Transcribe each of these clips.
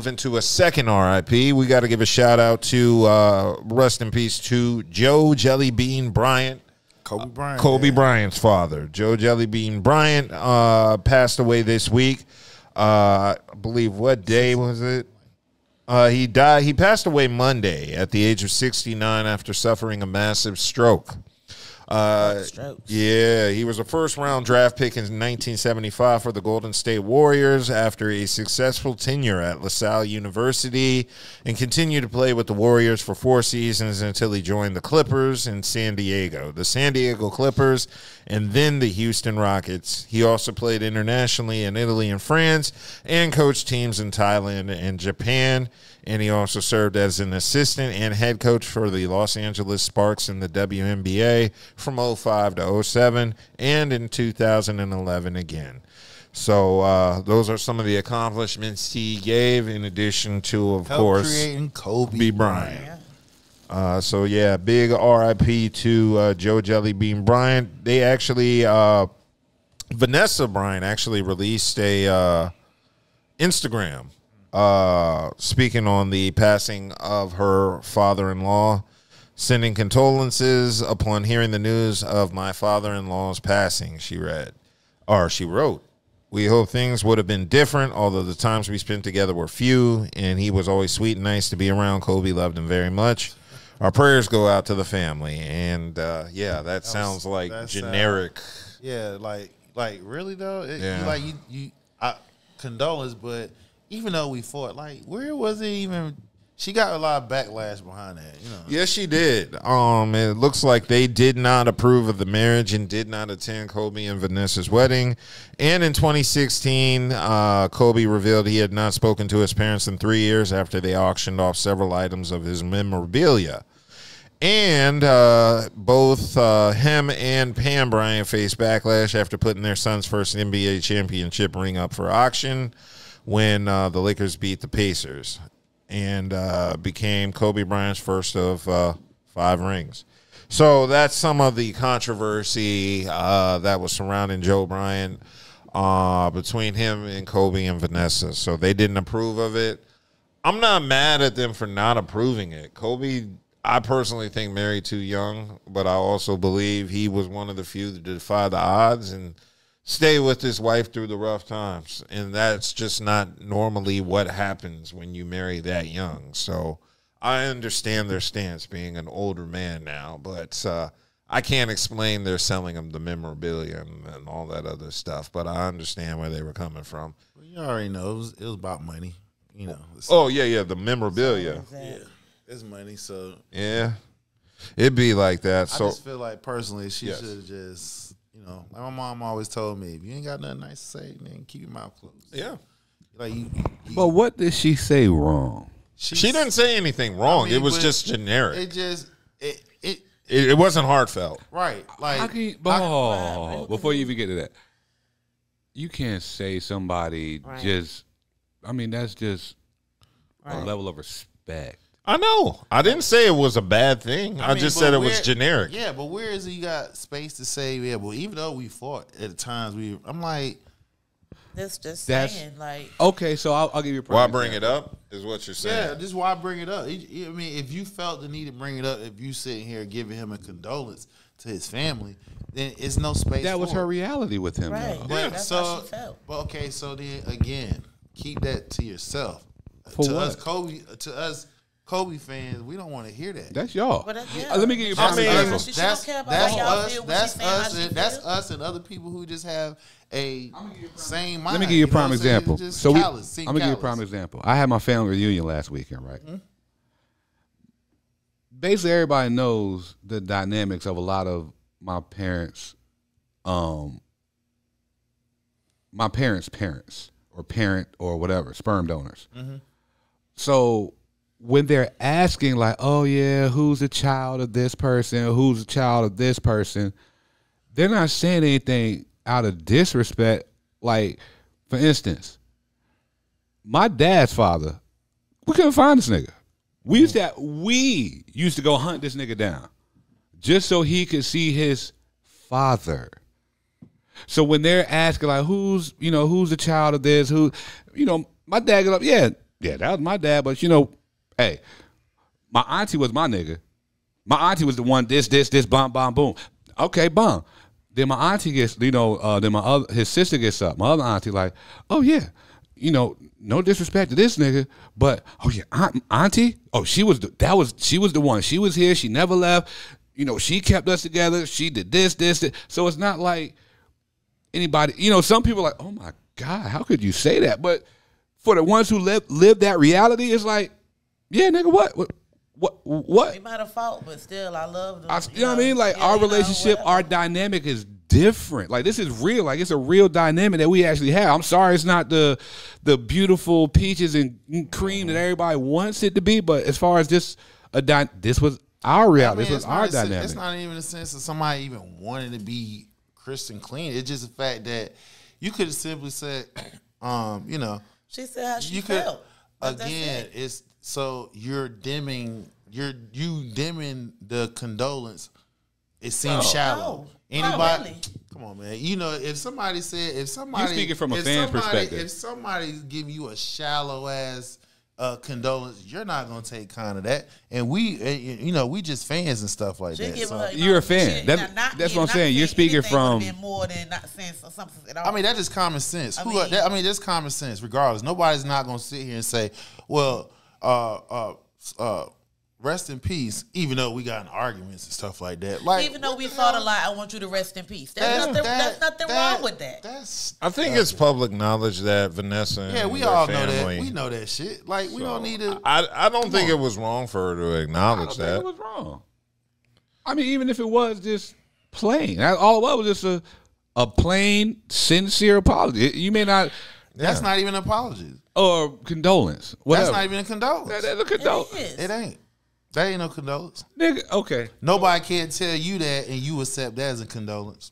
into a second RIP. We got to give a shout out to rest in peace to Joe Jellybean Bryant. Kobe Bryant's father. Joe Jellybean Bryant passed away this week. I believe, what day was it? He died. He passed away Monday at the age of 69 after suffering a massive stroke. Yeah, he was a first-round draft pick in 1975 for the Golden State Warriors after a successful tenure at LaSalle University, and continued to play with the Warriors for 4 seasons until he joined the Clippers in San Diego, the San Diego Clippers, and then the Houston Rockets. He also played internationally in Italy and France and coached teams in Thailand and Japan. And he also served as an assistant and head coach for the Los Angeles Sparks in the WNBA from 05 to 07 and in 2011 again. So those are some of the accomplishments he gave, in addition to, of course, creating Kobe Bryant. So, yeah, big RIP to Joe Jellybean Bryant. They actually, Vanessa Bryant actually released a Instagram speaking on the passing of her father-in-law, sending condolences upon hearing the news of my father-in-law's passing, she wrote. We hope things would have been different, although the times we spent together were few, and he was always sweet and nice to be around. Kobe loved him very much. Our prayers go out to the family. And, yeah, that sounds like generic. Yeah, like really, though? Condolence, but even though we fought, like, where was it even? She got a lot of backlash behind that, you know. Yes, she did. It looks like they did not approve of the marriage and did not attend Kobe and Vanessa's wedding. And in 2016, Kobe revealed he had not spoken to his parents in 3 years after they auctioned off several items of his memorabilia. And both him and Pam Bryant faced backlash after putting their son's first NBA championship ring up for auction when the Lakers beat the Pacers, and became Kobe Bryant's first of 5 rings. So that's some of the controversy that was surrounding Joe Bryant between him and Kobe and Vanessa. So they didn't approve of it. I'm not mad at them for not approving it. Kobe, I personally think, married too young, but I also believe he was one of the few that defy the odds and stay with his wife through the rough times. And that's just not normally what happens when you marry that young. So I understand their stance, being an older man now, but I can't explain they're selling him the memorabilia and all that other stuff, but I understand where they were coming from. Well, you already know it was about money, you know. Oh, yeah, the memorabilia. Yeah, it's money, so. Yeah, it'd be like that. I just feel like, personally, she should have just, you know, like my mom always told me, if you ain't got nothing nice to say, then keep your mouth closed. Yeah. Like but what did she say wrong? She didn't say anything wrong. It was just generic. It wasn't heartfelt. Right. Like, before you even get to that, you can't say somebody just, I mean, that's just a level of respect. I know. I didn't say it was a bad thing. I just said it was generic. Yeah, but where is it you got space to say, yeah, well, even though we fought at times, I'm like. That's just saying, like. Okay, so I'll give you a prime Why bring it up is what you're saying. Yeah, just why bring it up. I mean, if you felt the need to bring it up, if you sitting here giving him a condolence to his family, then it's no space That was her reality with him, right. though. But that's how she felt. But okay, so then again, keep that to yourself. For what? Us Kobe fans, we don't want to hear that. That's y'all. Let me give you a prime example. That's us and other people who just have a same mind. Let me give you a prime example. I'm gonna give you a prime example. I had my family reunion last weekend, right? Mm-hmm. Basically, everybody knows the dynamics of a lot of my parents' parents or parent or whatever, sperm donors. Mm-hmm. So when they're asking, like, oh, yeah, who's a child of this person, who's a child of this person, they're not saying anything out of disrespect. Like, for instance, my dad's father, we couldn't find this nigga. We used to go hunt this nigga down just so he could see his father. So when they're asking, like, who's a child of this, my dad got up, yeah, Yeah, that was my dad. But hey, my auntie was my nigga. My auntie was the one. This, bomb, boom. Okay, bomb. Then my auntie gets, then his sister gets up. My other auntie like, oh yeah, no disrespect to this nigga, but oh yeah, auntie, oh she was the one. She was here. She never left. She kept us together. She did this. So it's not like anybody. Some people are like, oh my God, how could you say that? But for the ones who live that reality, it's like, yeah, nigga, what? We might have fought, but still, I love them. You know what I mean? Like our relationship, our dynamic is different. Like this is real. Like it's a real dynamic that we actually have. I'm sorry, it's not the beautiful peaches and cream that everybody wants it to be. But as far as this was our reality. This was our dynamic. It's not even a sense of somebody even wanting to be Christian clean. It's just the fact that you could have simply said, She said how she felt. Again, it's so you're dimming the condolence. It seems shallow. Anybody? Really. Come on, man. If somebody you're speaking from a fan's perspective. If somebody's giving you a shallow ass condolence, you're not gonna take kind of that. And we just fans and stuff like that. So. You're a fan. That's what I'm saying. You're speaking from more than not saying something at all. I mean, that's just common sense. That's common sense. Regardless, nobody's not gonna sit here and say, "Well, rest in peace," even though we got in arguments and stuff like that. Like, even though we fought a lot, I want you to rest in peace. There's nothing wrong with that. I think it's public knowledge that Vanessa and we her all family, know that. We know that shit. Like, we don't need to. I don't think it was wrong for her to acknowledge that. It was wrong. I mean, even if it was just plain, all it was just a plain, sincere apology. You may not. That's not even an apology. Or condolence. Whatever. That's not even a condolence. That's a condolence. It ain't. That ain't no condolence. Nigga, okay. Nobody can't tell you that and you accept that as a condolence.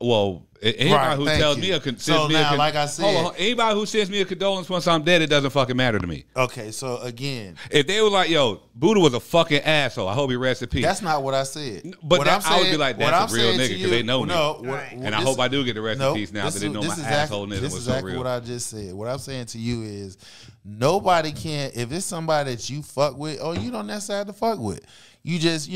Well, anybody who tells me like I said, hold on, anybody who sends me a condolence once I'm dead, it doesn't fucking matter to me. Okay, so again, if they were like, "Yo, Buddha was a fucking asshole. I hope he rests in peace." That's not what I said. But I would be like, "That's a real nigga," because they know me. And I hope I do get the rest in peace now that they know my assholeness was so real. This is exactly what I just said. What I'm saying to you is, nobody can. If it's somebody that you fuck with, or you don't necessarily have to fuck with, you just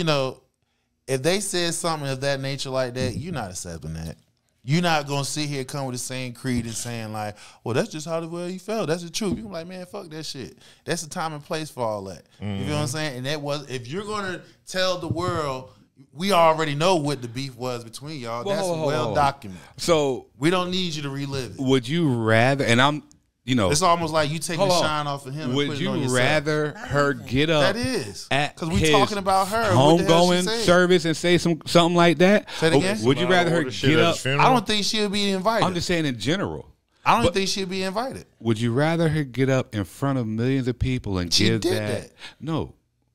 if they said something of that nature like that, you're not accepting that. You're not going to sit here come with the same creed and saying like, well, that's just how the way you felt. That's the truth. You're like, man, fuck that shit. That's the time and place for all that. You know what I'm saying? And that was, if you're going to tell the world, we already know what the beef was between y'all. That's well documented. So we don't need you to relive it. Would you rather, and I'm, it's almost like you taking the shine off of him. Would you rather her get up? That is because we talking about her homegoing service and say something like that. Say it again? Would you rather her get up? I don't think she'll be invited. I'm just saying in general. I don't think she'll be invited. Would you rather her get up in front of millions of people and give that? No,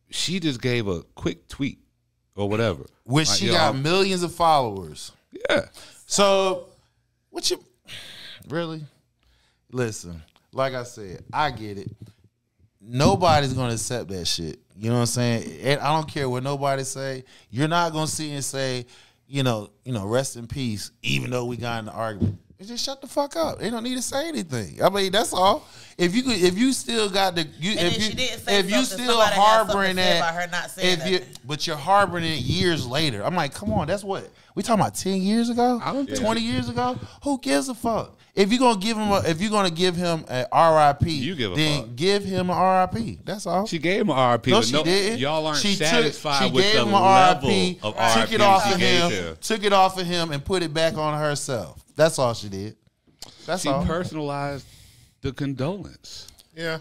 she just gave a quick tweet or whatever. Which she got millions of followers. Yeah. So what you really? Listen, like I said, I get it. Nobody's gonna accept that shit. You know what I'm saying? And I don't care what nobody say. You're not gonna see and say, rest in peace, even though we got in the argument. Just shut the fuck up. They don't need to say anything. I mean, that's all. If you still got the, if you still harboring that, but you're harboring it years later. I'm like, come on, that's what we talking about. 10 years ago, 20 years ago. Who gives a fuck? If you're gonna give him an RIP, then give him an RIP. That's all. She gave him an RIP. No, she didn't. Y'all aren't satisfied with the level of RIP. Took it off of him. Took it off of him and put it back on herself. That's all she did. That's all. She personalized the condolence. Yeah.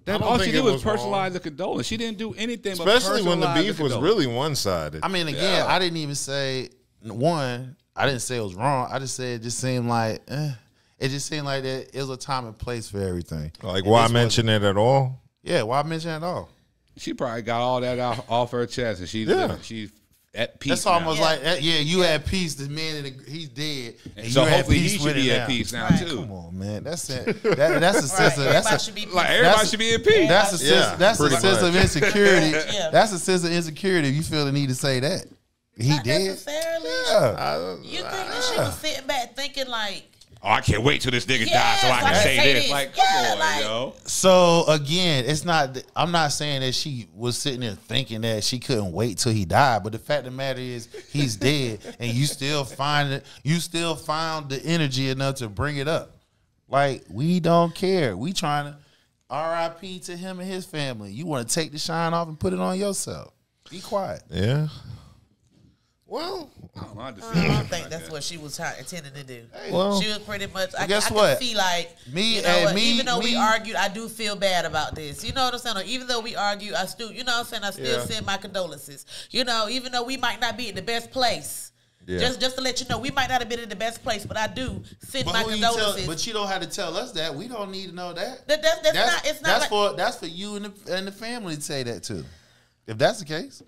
All she did was personalize the condolence. She didn't do anything but especially when the beef was really one-sided. I mean, again, I didn't even say I didn't say it was wrong. I just said it just seemed like it just seemed like that it was a time and place for everything. Like, why mention it at all? Yeah, why mention it at all? She probably got all that off her chest, and she's at peace. That's almost like you at peace. The man he's dead, and so hopefully he should be at peace now too. Come on, man. That's it. That's a sense of everybody should be at peace. That's a sense. That's a sense of insecurity. That's a sense of insecurity. If you feel the need to say that he Not did. necessarily. Yeah. You think that she was sitting back thinking like, oh, I can't wait till this nigga Yes, dies so I can I say say this. this. Like, come Yeah, on, like- yo. So again, it's not. I'm not saying that she was sitting there thinking that she couldn't wait till he died, but the fact of the matter is, he's dead, and you still find it. You still found the energy enough to bring it up. Like, we don't care. We trying to R.I.P. to him and his family. You want to take the shine off and put it on yourself. Be quiet. Yeah. Well, I don't know, I just I feel don't like think that. that's what she was intending to do. well, She was pretty much. I guess can what? see like Me you know and what, me- even though we me- argued, I do feel bad about this. You know what I'm saying? Or even though we argue, I still, you know what I'm saying? I still Yeah. send my condolences. You know, even though we might not be in the best place. Yeah. Just to let you know, we might not have been in the best place, but I do send my But, who you tell, condolences. but you don't have to tell us that. We don't need to know that. That's not. It's not. That's for you and the family to say that too. If that's the case.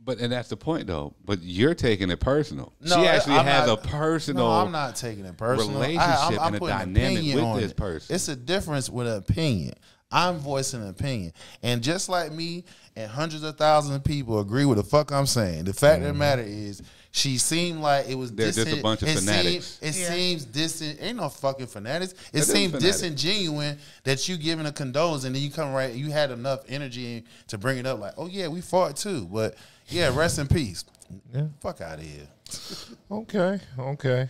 And that's the point, though. But you're taking it personal. No, she actually I'm has not- a personal. No, I'm not taking it personal. relationship and a putting dynamic opinion with on this it. person. It's a difference with an opinion. I'm voicing an opinion, and just like me and hundreds of thousands of people agree with the fuck I'm saying. The fact of the matter is, she seemed like it was. They're just a distant. bunch of fanatics. It seems distant. Ain't no fucking fanatics. It They're seems fanatics. disingenuous that you giving a condolence and then you come right. You had enough energy to bring it up, like, oh yeah, we fought too, but yeah, rest in peace. Yeah. Fuck out of here. okay.